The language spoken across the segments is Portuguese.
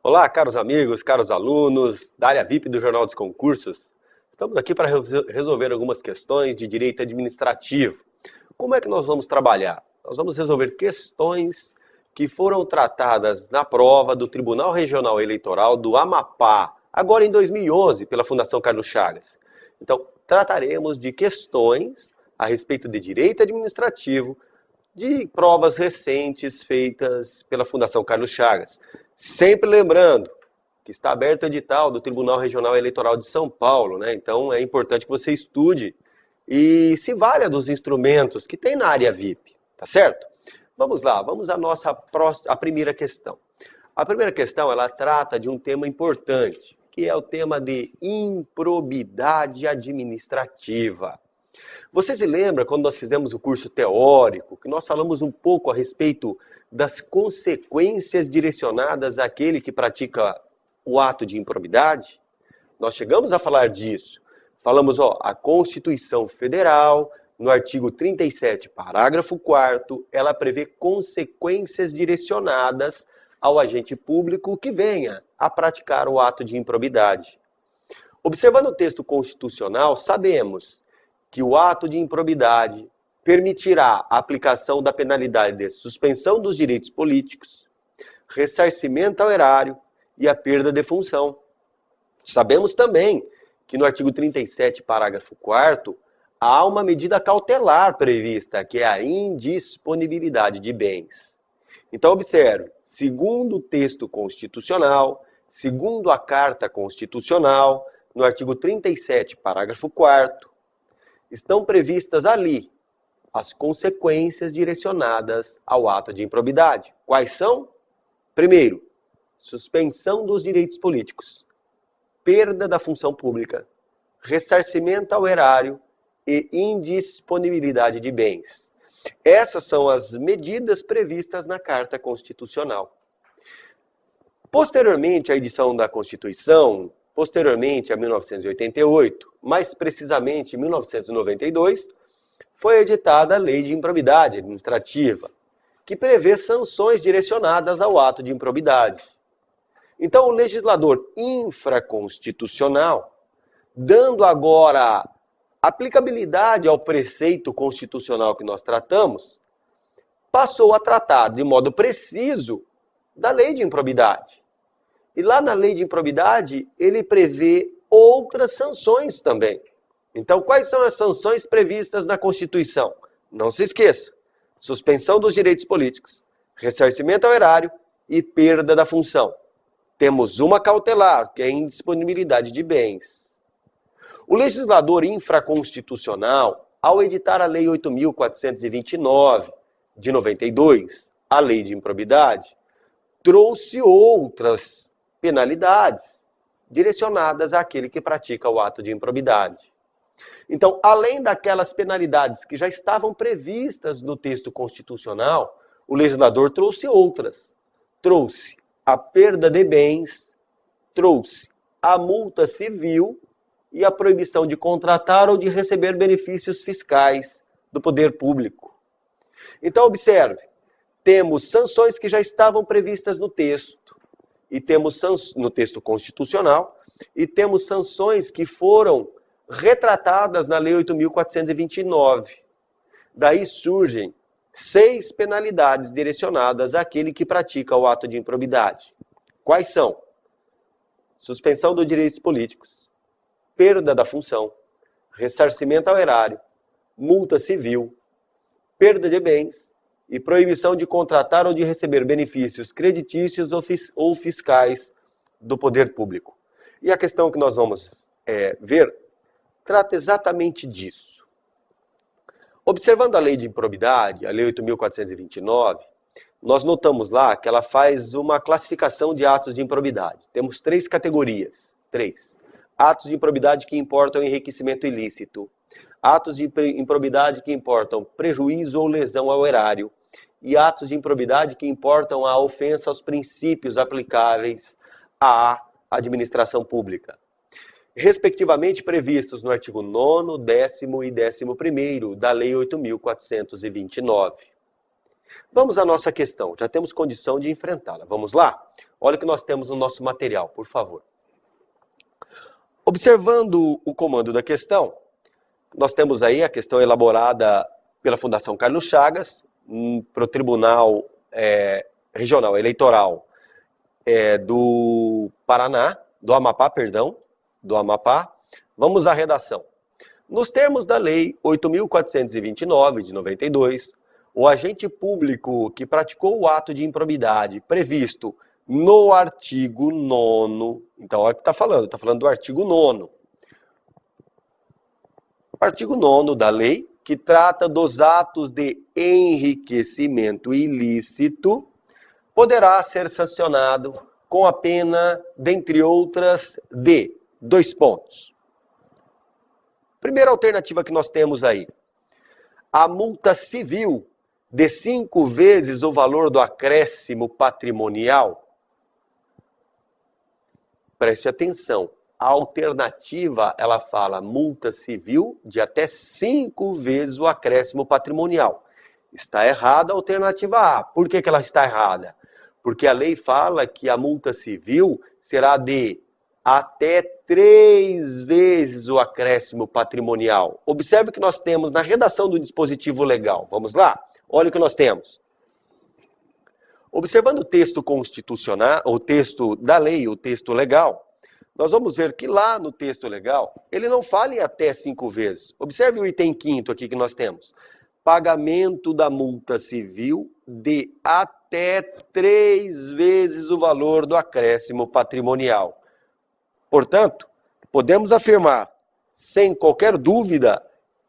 Olá, caros amigos, caros alunos da área VIP do Jornal dos Concursos. Estamos aqui para resolver algumas questões de direito administrativo. Como é que nós vamos trabalhar? Nós vamos resolver questões que foram tratadas na prova do Tribunal Regional Eleitoral do Amapá, agora em 2011, pela Fundação Carlos Chagas. Então, trataremos de questões a respeito de direito administrativo, de provas recentes feitas pela Fundação Carlos Chagas. Sempre lembrando que está aberto o edital do Tribunal Regional Eleitoral de São Paulo, né? Então é importante que você estude e se valha dos instrumentos que tem na área VIP, tá certo? Vamos lá, vamos à primeira questão. A primeira questão, ela trata de um tema importante, que é o tema de improbidade administrativa. Você se lembra quando nós fizemos o curso teórico, que nós falamos um pouco a respeito das consequências direcionadas àquele que pratica o ato de improbidade? Nós chegamos a falar disso. Falamos, a Constituição Federal, no artigo 37, parágrafo 4º, ela prevê consequências direcionadas ao agente público que venha a praticar o ato de improbidade. Observando o texto constitucional, sabemos que o ato de improbidade permitirá a aplicação da penalidade de suspensão dos direitos políticos, ressarcimento ao erário e a perda de função. Sabemos também que no artigo 37, parágrafo 4º, há uma medida cautelar prevista, que é a indisponibilidade de bens. Então, observe, segundo o texto constitucional, segundo a Carta Constitucional, no artigo 37, parágrafo 4º, estão previstas ali as consequências direcionadas ao ato de improbidade. Quais são? Primeiro, suspensão dos direitos políticos, perda da função pública, ressarcimento ao erário e indisponibilidade de bens. Essas são as medidas previstas na Carta Constitucional. Posteriormente à edição da Constituição, posteriormente a 1988, mais precisamente em 1992, foi editada a Lei de Improbidade Administrativa, que prevê sanções direcionadas ao ato de improbidade. Então, o legislador infraconstitucional, dando agora aplicabilidade ao preceito constitucional que nós tratamos, passou a tratar de modo preciso da Lei de Improbidade. E lá na Lei de Improbidade, ele prevê outras sanções também. Então, quais são as sanções previstas na Constituição? Não se esqueça: suspensão dos direitos políticos, ressarcimento ao erário e perda da função. Temos uma cautelar, que é a indisponibilidade de bens. O legislador infraconstitucional, ao editar a Lei 8.429, de 92, a Lei de Improbidade, trouxe outras penalidades direcionadas àquele que pratica o ato de improbidade. Então, além daquelas penalidades que já estavam previstas no texto constitucional, o legislador trouxe outras. Trouxe a perda de bens, trouxe a multa civil e a proibição de contratar ou de receber benefícios fiscais do poder público. Então, observe, temos sanções que já estavam previstas no texto, e temos no texto constitucional, e temos sanções que foram retratadas na Lei 8.429. Daí surgem 6 penalidades direcionadas àquele que pratica o ato de improbidade. Quais são? Suspensão dos direitos políticos, perda da função, ressarcimento ao erário, multa civil, perda de bens e proibição de contratar ou de receber benefícios creditícios ou fiscais do poder público. E a questão que nós vamos ver trata exatamente disso. Observando a Lei de Improbidade, a Lei 8.429, nós notamos lá que ela faz uma classificação de atos de improbidade. Temos 3 categorias. 3. Atos de improbidade que importam enriquecimento ilícito. Atos de improbidade que importam prejuízo ou lesão ao erário. E atos de improbidade que importam a ofensa aos princípios aplicáveis à administração pública, respectivamente previstos no artigo 9º, 10º e 11º da Lei 8.429. Vamos à nossa questão, já temos condição de enfrentá-la. Vamos lá? Olha o que nós temos no nosso material, por favor. Observando o comando da questão, nós temos aí a questão elaborada pela Fundação Carlos Chagas, para o Tribunal Regional Eleitoral do Paraná, do Amapá, perdão, do Amapá. Vamos à redação. Nos termos da Lei 8.429, de 92, o agente público que praticou o ato de improbidade previsto no artigo 9º, então olha o que está falando do artigo 9º. Artigo 9º da lei, que trata dos atos de enriquecimento ilícito, poderá ser sancionado com a pena, dentre outras, de 2 pontos. Primeira alternativa que nós temos aí, a multa civil de 5 vezes o valor do acréscimo patrimonial. Preste atenção, a alternativa, ela fala multa civil de até 5 vezes o acréscimo patrimonial. Está errada a alternativa A. Por que ela está errada? Porque a lei fala que a multa civil será de até 3 vezes o acréscimo patrimonial. Observe o que nós temos na redação do dispositivo legal. Vamos lá? Olha o que nós temos. Observando o texto constitucional, o texto da lei, o texto legal, nós vamos ver que lá no texto legal, ele não fala em até 5 vezes. Observe o item 5º aqui que nós temos. Pagamento da multa civil de até 3 vezes o valor do acréscimo patrimonial. Portanto, podemos afirmar, sem qualquer dúvida,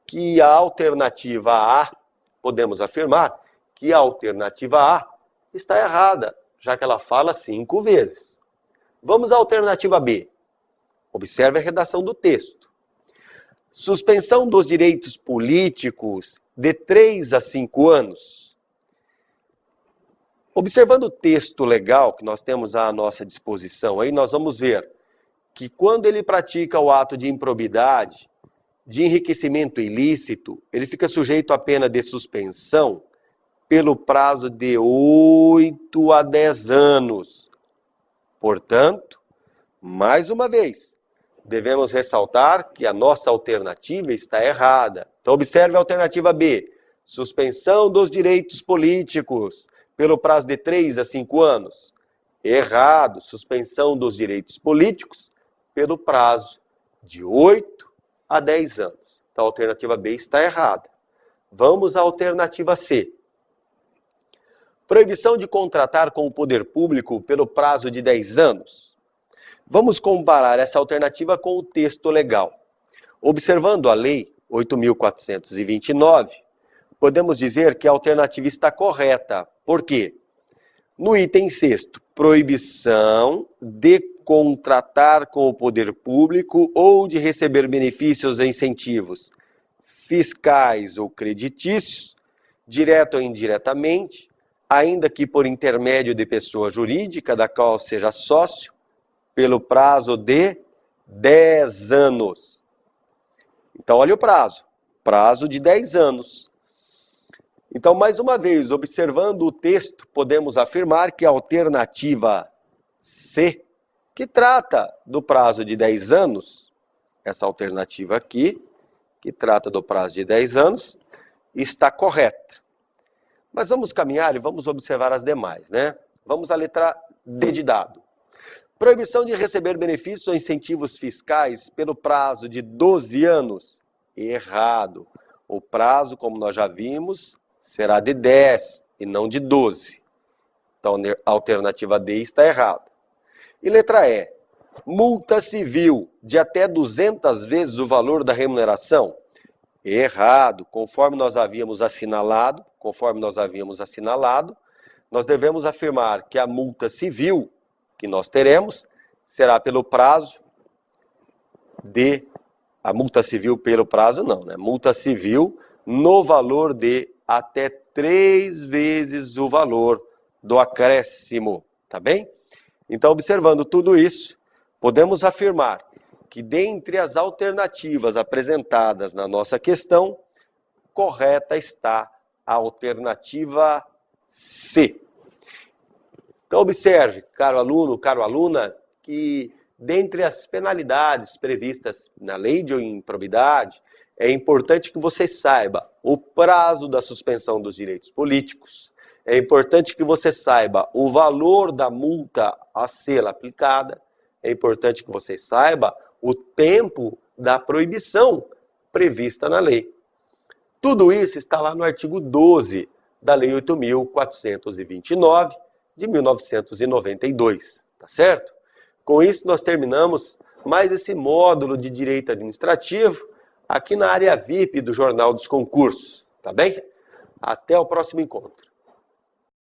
que a alternativa A, está errada, já que ela fala 5 vezes. Vamos à alternativa B. Observe a redação do texto. Suspensão dos direitos políticos de 3 a 5 anos. Observando o texto legal que nós temos à nossa disposição, aí nós vamos ver que quando ele pratica o ato de improbidade, de enriquecimento ilícito, ele fica sujeito à pena de suspensão pelo prazo de 8 a 10 anos. Portanto, mais uma vez, devemos ressaltar que a nossa alternativa está errada. Então, observe a alternativa B. Suspensão dos direitos políticos pelo prazo de 3 a 5 anos. Errado. Suspensão dos direitos políticos pelo prazo de 8 a 10 anos. Então, a alternativa B está errada. Vamos à alternativa C. Proibição de contratar com o poder público pelo prazo de 10 anos. Vamos comparar essa alternativa com o texto legal. Observando a Lei 8.429, podemos dizer que a alternativa está correta. Por quê? No item 6º, proibição de contratar com o poder público ou de receber benefícios e incentivos fiscais ou creditícios, direto ou indiretamente, ainda que por intermédio de pessoa jurídica, da qual seja sócio, pelo prazo de 10 anos. Então, olha o prazo de 10 anos. Então, mais uma vez, observando o texto, podemos afirmar que a alternativa C, que trata do prazo de 10 anos, essa alternativa aqui, que trata do prazo de 10 anos, está correta. Mas vamos caminhar e vamos observar as demais, né? Vamos à letra D de dado. Proibição de receber benefícios ou incentivos fiscais pelo prazo de 12 anos. Errado. O prazo, como nós já vimos, será de 10 e não de 12. Então, a alternativa D está errada. E letra E. Multa civil de até 200 vezes o valor da remuneração. Errado. Conforme nós havíamos assinalado, nós devemos afirmar que a multa civil que nós teremos será pelo prazo de... A multa civil pelo prazo não, né? Multa civil no valor de até 3 vezes o valor do acréscimo, tá bem? Então, observando tudo isso, podemos afirmar que dentre as alternativas apresentadas na nossa questão, correta está a alternativa C. Então observe, caro aluno, caro aluna, que dentre as penalidades previstas na lei de improbidade, é importante que você saiba o prazo da suspensão dos direitos políticos, é importante que você saiba o valor da multa a ser aplicada, é importante que você saiba o tempo da proibição prevista na lei. Tudo isso está lá no artigo 12 da Lei 8.429 de 1992, tá certo? Com isso nós terminamos mais esse módulo de Direito Administrativo aqui na área VIP do Jornal dos Concursos, tá bem? Até o próximo encontro.